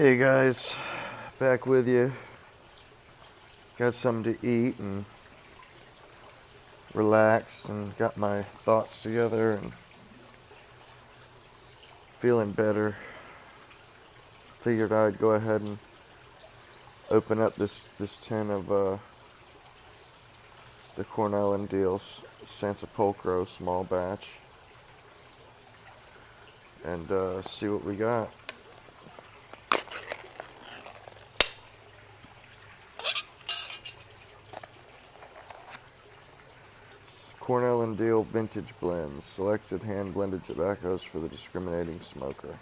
Hey guys, back with you. Got something to eat and relax and got my thoughts together and feeling better. Figured I'd go ahead and open up this tin of the Cornell Diehl Sansepolcro small batch and see what we got. Cornell Diehl Vintage Blends, selected hand-blended tobaccos for the discriminating smoker.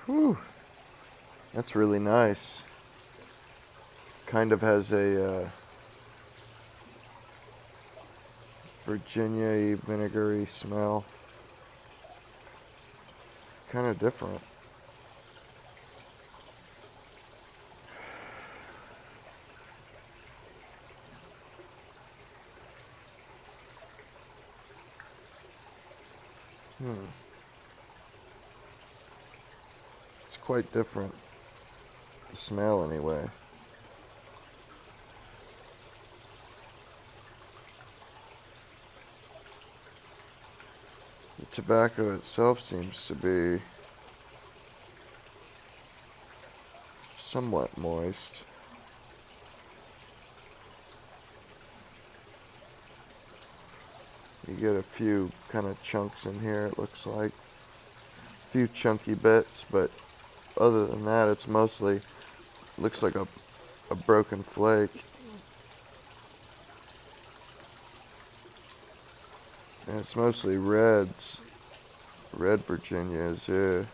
Whew. That's really nice. Kind of has a Virginia-y, vinegary smell. Kind of different. It's quite different. The smell, anyway. The tobacco itself seems to be somewhat moist. You get a few kind of chunks in here, it looks like. A few chunky bits, but other than that, it's mostly, looks like a broken flake. And it's mostly reds. Red Virginias, yeah.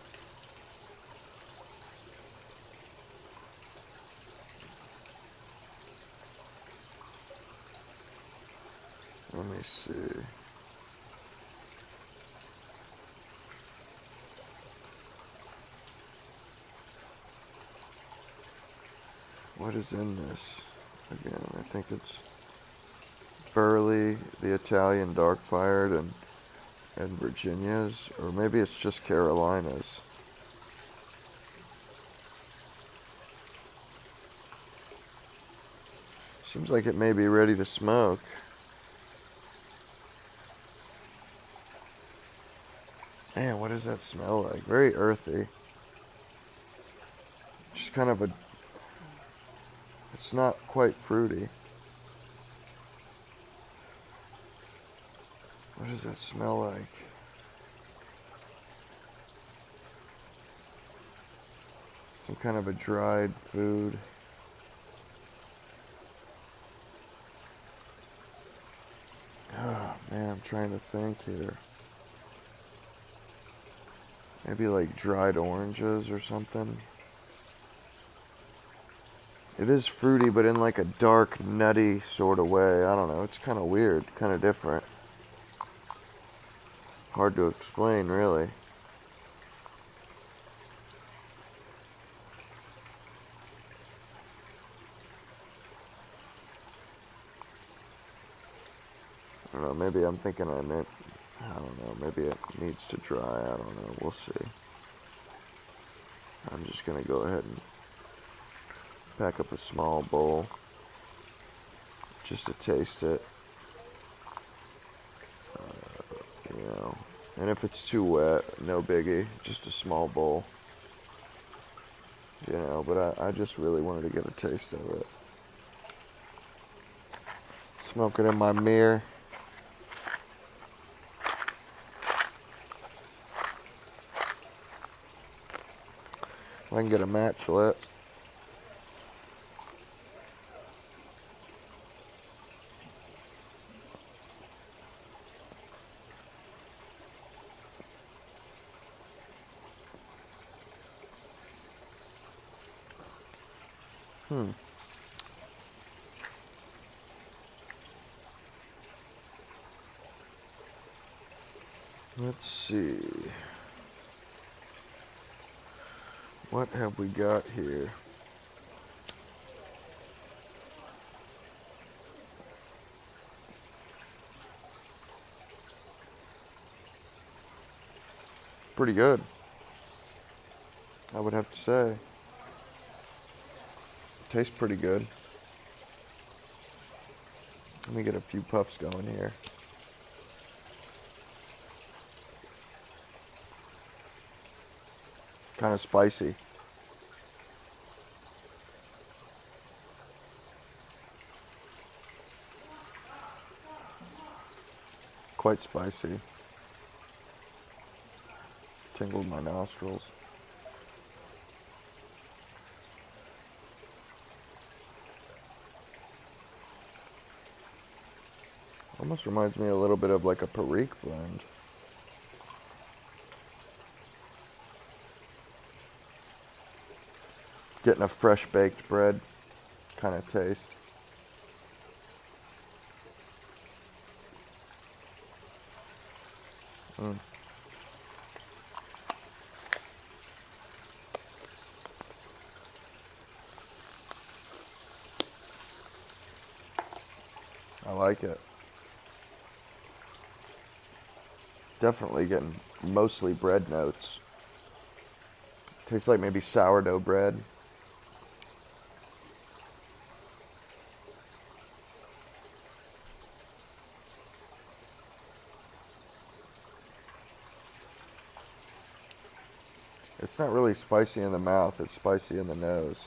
Let me see. What is in this? Again, I think it's Burley, the Italian dark fired, and Virginias, or maybe it's just Carolinas. Seems like it may be ready to smoke. Man, what does that smell like? Very earthy. Just kind of it's not quite fruity. What does that smell like? Some kind of a dried food. Oh, man, I'm trying to think here. Maybe like dried oranges or something. It is fruity, but in like a dark, nutty sort of way. I don't know. It's kind of weird, kind of different. Hard to explain, really. I don't know. Maybe I'm thinking I don't know. Maybe it needs to dry. I don't know. We'll see. I'm just going to go ahead and pack up a small bowl just to taste it. And if it's too wet, no biggie, just a small bowl. But I just really wanted to get a taste of it. Smoke it in my mirror. If I can get a match lit. Let's see. What have we got here? pretty good, I would have to say. Tastes pretty good. Let me get a few puffs going here. Kind of spicy. Quite spicy. Tingled my nostrils. Almost reminds me a little bit of like a Perique blend. Getting a fresh baked bread kind of taste. I like it. Definitely getting mostly bread notes. Tastes like maybe sourdough bread. It's not really spicy in the mouth, it's spicy in the nose.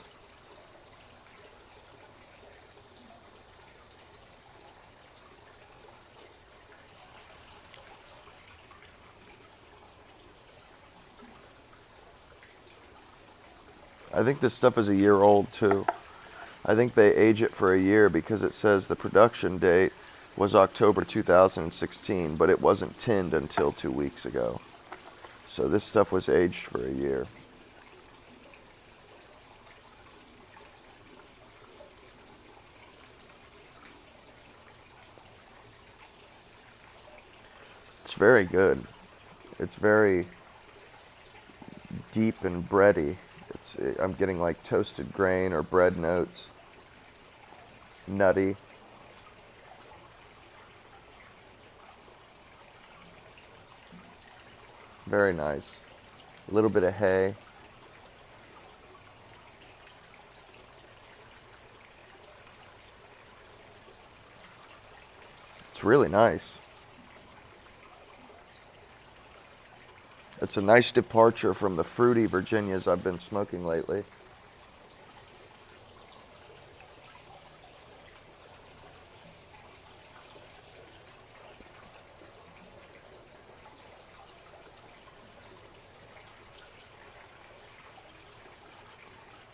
I think this stuff is a year old too. I think they age it for a year because it says the production date was October 2016, but it wasn't tinned until 2 weeks ago. So this stuff was aged for a year. It's very good. It's very deep and bready. I'm getting like toasted grain or bread notes. Nutty. Very nice. A little bit of hay. It's really nice. It's a nice departure from the fruity Virginias I've been smoking lately.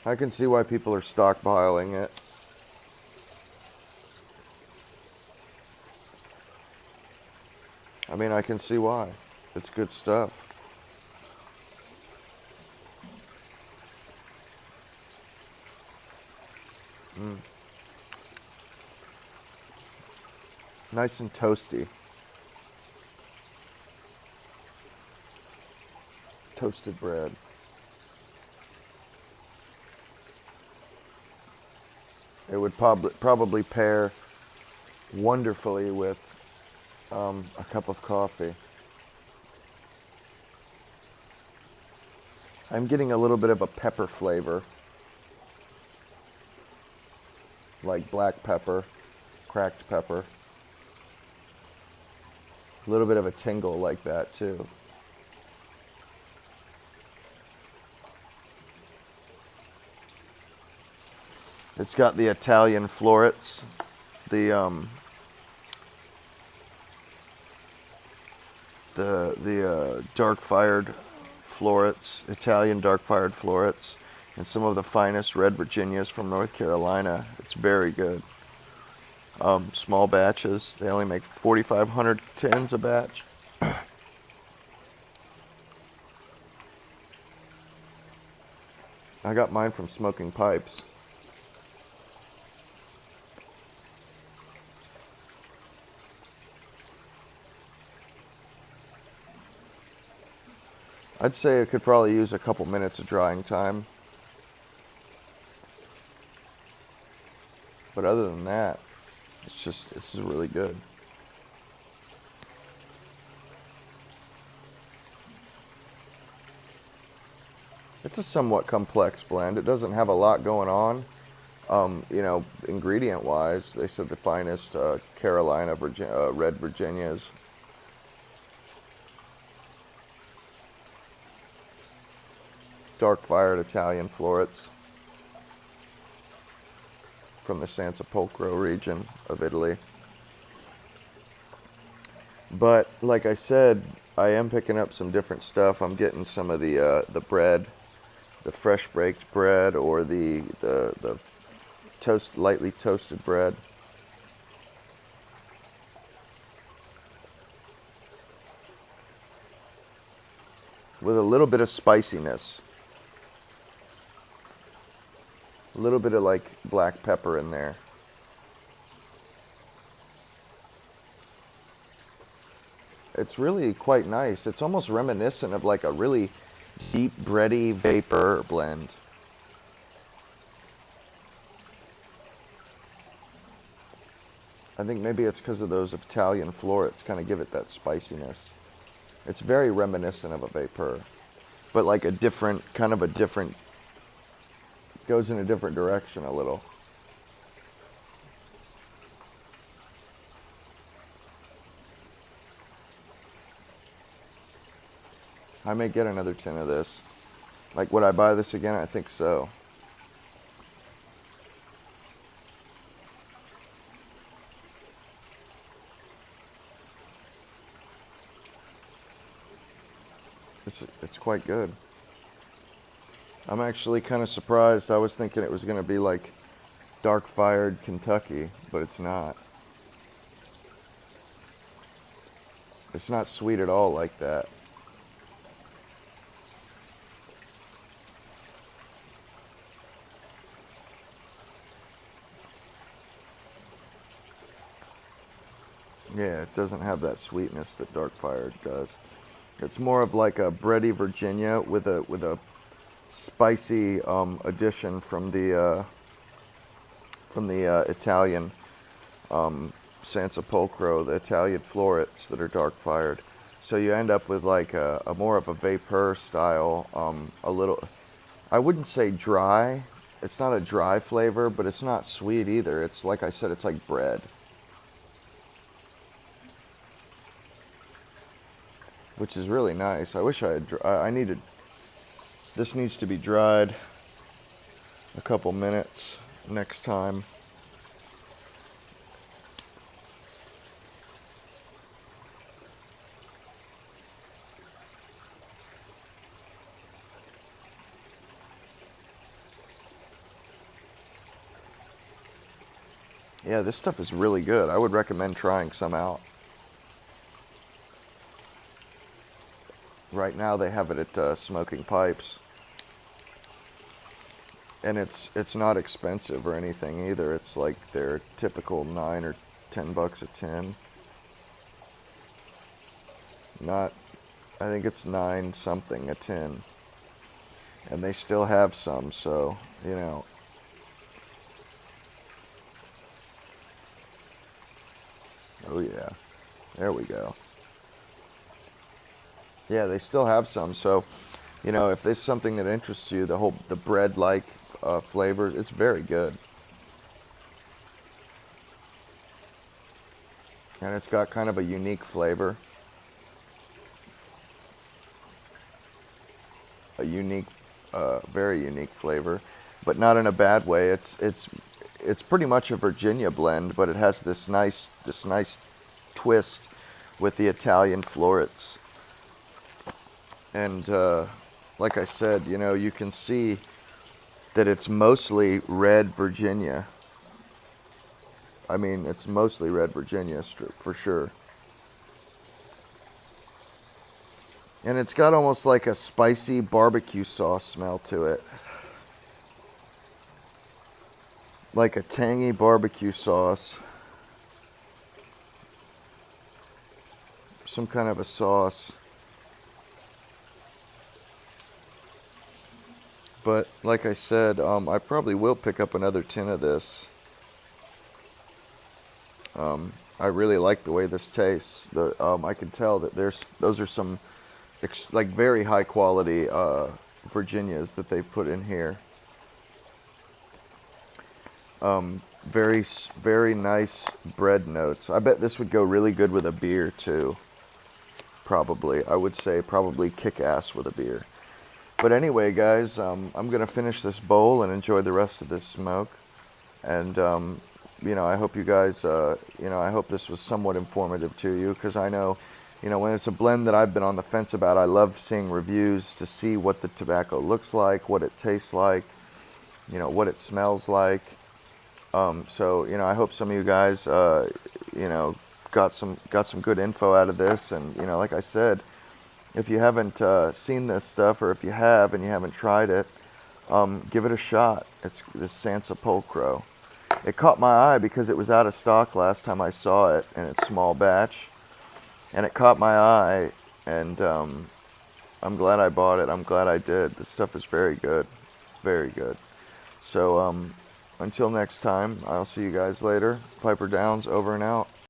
I can see why people are stockpiling it. I mean, I can see why. It's good stuff. Nice and toasty. Toasted bread. It would probably pair wonderfully with a cup of coffee. I'm getting a little bit of a pepper flavor, like black pepper, cracked pepper. A little bit of a tingle like that too. It's got the Italian florets, the dark fired florets, Italian dark fired florets, and some of the finest red Virginias from North Carolina. It's very good. Small batches. They only make 4,500 tins a batch. I got mine from Smoking Pipes. I'd say it could probably use a couple minutes of drying time. But other than that, this is really good. It's a somewhat complex blend. It doesn't have a lot going on. Ingredient-wise, they said the finest Carolina red Virginias. Dark-fired Italian florets from the Sansepolcro region of Italy. But like I said, I am picking up some different stuff. I'm getting some of the bread, the fresh baked bread, or the lightly toasted bread. With a little bit of spiciness. A little bit of like black pepper in there. It's really quite nice. It's almost reminiscent of like a really deep bready vapor blend. I think maybe it's because of those Italian florets kind of give it that spiciness. It's very reminiscent of a vapor, but like a different, goes in a different direction a little. I may get another tin of this. Like, would I buy this again? I think so. It's quite good. I'm actually kind of surprised. I was thinking it was going to be like dark-fired Kentucky, but it's not. It's not sweet at all like that. Yeah, it doesn't have that sweetness that dark-fired does. It's more of like a bready Virginia with a spicy addition from the Italian Sansepolcro, the Italian florets that are dark-fired. So you end up with like a more of a vapor style, a little, I wouldn't say dry. It's not a dry flavor, but it's not sweet either. It's like I said, it's like bread. Which is really nice. I wish I needed, this needs to be dried a couple minutes next time. Yeah, this stuff is really good. I would recommend trying some out. Right now they have it at Smoking Pipes. And it's not expensive or anything either. It's like their typical $9 or $10 a tin. I think it's 9 something a tin. And they still have some, so, Oh yeah, there we go. Yeah, they still have some, so, if there's something that interests you, the bread-like flavor, it's very good. And it's got kind of a unique flavor. A unique, very unique flavor, but not in a bad way. It's pretty much a Virginia blend, but it has this nice twist with the Italian florets. And like I said, you can see that it's mostly red Virginia. I mean, it's mostly red Virginia for sure. And it's got almost like a spicy barbecue sauce smell to it. Like a tangy barbecue sauce. Some kind of a sauce. But like I said, I probably will pick up another tin of this. I really like the way this tastes. I can tell that those are some like very high quality Virginias that they put in here. Very, very nice bread notes. I bet this would go really good with a beer too. Probably. I would say probably kick ass with a beer. But anyway, guys, I'm going to finish this bowl and enjoy the rest of this smoke. And, I hope you guys, I hope this was somewhat informative to you, because I know, when it's a blend that I've been on the fence about, I love seeing reviews to see what the tobacco looks like, what it tastes like, what it smells like. So, I hope some of you guys, got some good info out of this. And, like I said, if you haven't seen this stuff, or if you have and you haven't tried it, give it a shot. It's this Sansepolcro. It caught my eye because it was out of stock last time I saw it, and it's small batch. And it caught my eye, and I'm glad I bought it. I'm glad I did. This stuff is very good. Very good. So until next time, I'll see you guys later. Piper Downs, over and out.